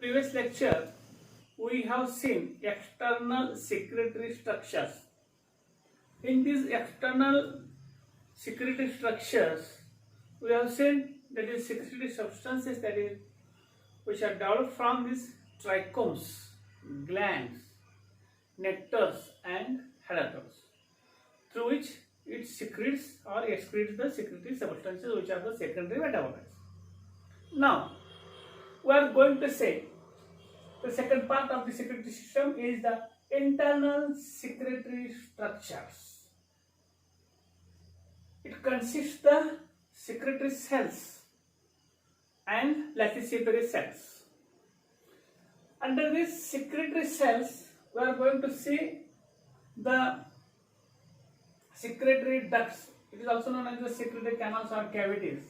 Previous lecture, we have seen external secretory structures. In these external secretory structures, we have seen that is secretory substances that is which are developed from these trichomes, glands, nectars, and hydatodes, through which it secretes or excretes the secretory substances which are the secondary metabolites. Now, we are going to say the second part of the secretory system is the internal secretory structures. It consists the secretory cells and latticeous cells. Under these secretory cells, we are going to see the secretory ducts. It is also known as the secretory canals or cavities,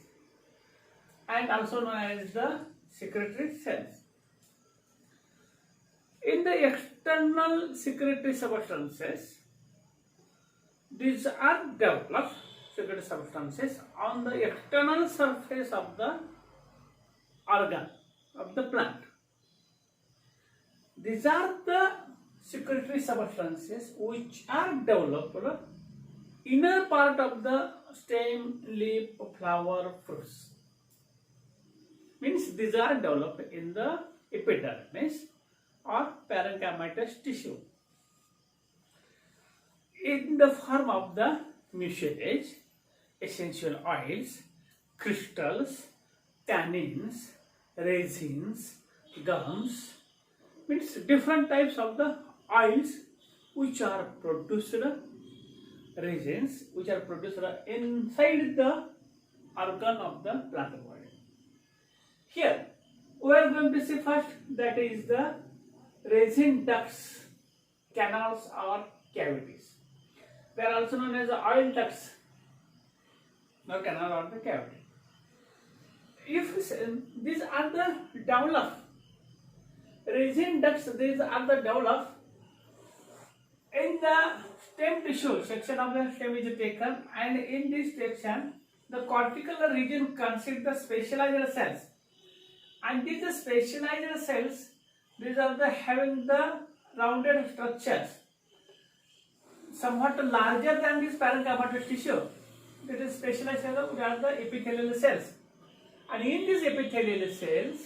and also known as the secretory cells. In the external secretory substances, these are developed secretory substances on the external surface of the organ of the plant. These are the secretory substances which are developed inner part of the stem, leaf, flower, fruits. Means these are developed in the epidermis or parenchymatous tissue in the form of the mucilage, essential oils, crystals, tannins, resins, gums. Means different types of the oils which are produced, resins which are produced inside the organ of the plant body. Here we are going to see first, that is the resin ducts, canals or cavities. They are also known as the oil ducts or canal or the cavity. If these are the developed resin ducts, these are the developed in the stem tissue. Section of the stem is taken, and in this section the cortical region consists the specialized cells, and these specialized cells, these are the having the rounded structures somewhat larger than this parenchymatous tissue. That is specialized cells, which are the epithelial cells, and in these epithelial cells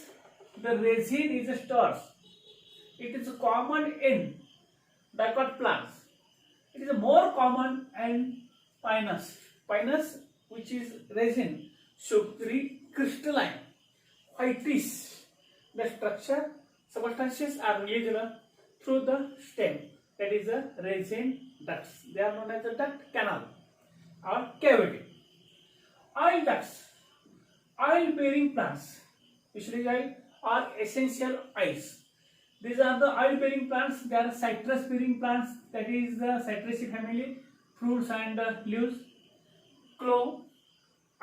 the resin is stored. It is common in dicot plants. It is more common in pinus. Pinus, which is resin, sugary, crystalline, whitish. The structure substances are released through the stem, that is the resin ducts. They are known as the duct, canal or cavity. Oil ducts, oil bearing plants, usually oil or essential oils. These are the oil bearing plants. They are citrus bearing plants, that is the Citraceae family, fruits and leaves, clove,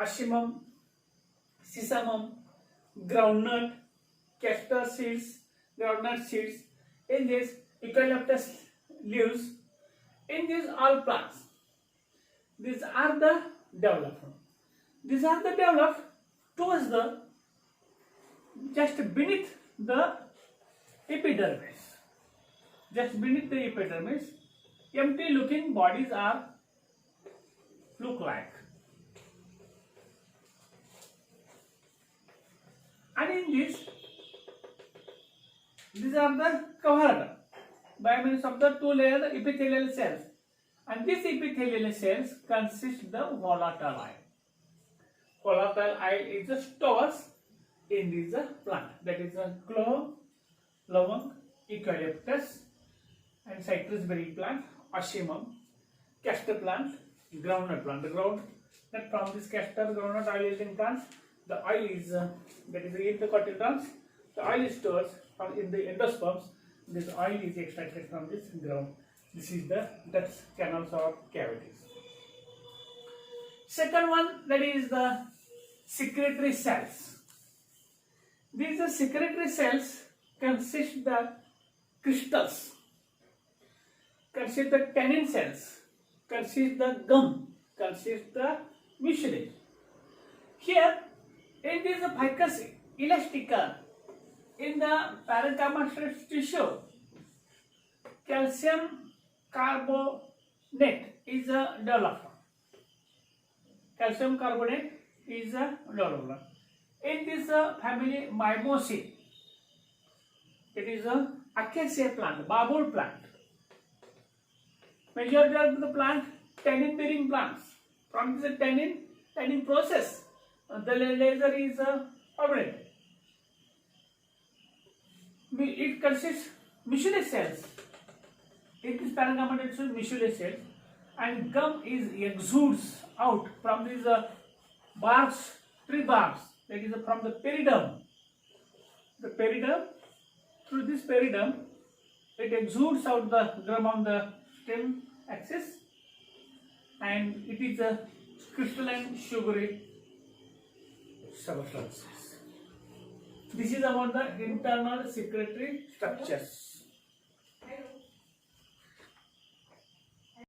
ocimum, sesamum, groundnut, castor seeds, groundnut seeds, in this eucalyptus leaves, in these all plants. These are the developed. These are the developed towards the just beneath the epidermis. Just beneath the epidermis, empty looking bodies are look like. And in this, these are the covered by means of the two layer epithelial cells, and these epithelial cells consist the volatile oil. Volatile oil is the stores in this plant, that is a clove, lavang, eucalyptus and citrus bearing plant, ocimum, castor plant, groundnut plant. The groundnut, from this castor groundnut oil yielding plants, the oil is that is in the cotyledons. The oil is stored in the endosperms. This oil is extracted from this ground. This is the ducts, canals or cavities. Second one, that is the secretory cells. These secretory cells consist the crystals, consist the tannin cells, consist the gum, consist the mucilage. Here, in this ficus elastica, in the parenchymatous tissue, calcium carbonate is developed. Calcium carbonate is developed. In this family Mimosae, it is a acacia plant, babul plant. Majority of the plant tannin bearing plants. From this tannin process, the laser is obtained. It consists miscellaneous cells. It is parenchymatous miscellaneous cells, and gum is exudes out from these barks, tree barks. That is from the peridome. The peridome, through this peridome, it exudes out the gum on the stem axis, and it is a crystalline sugary substances. This is about the internal secretory structures.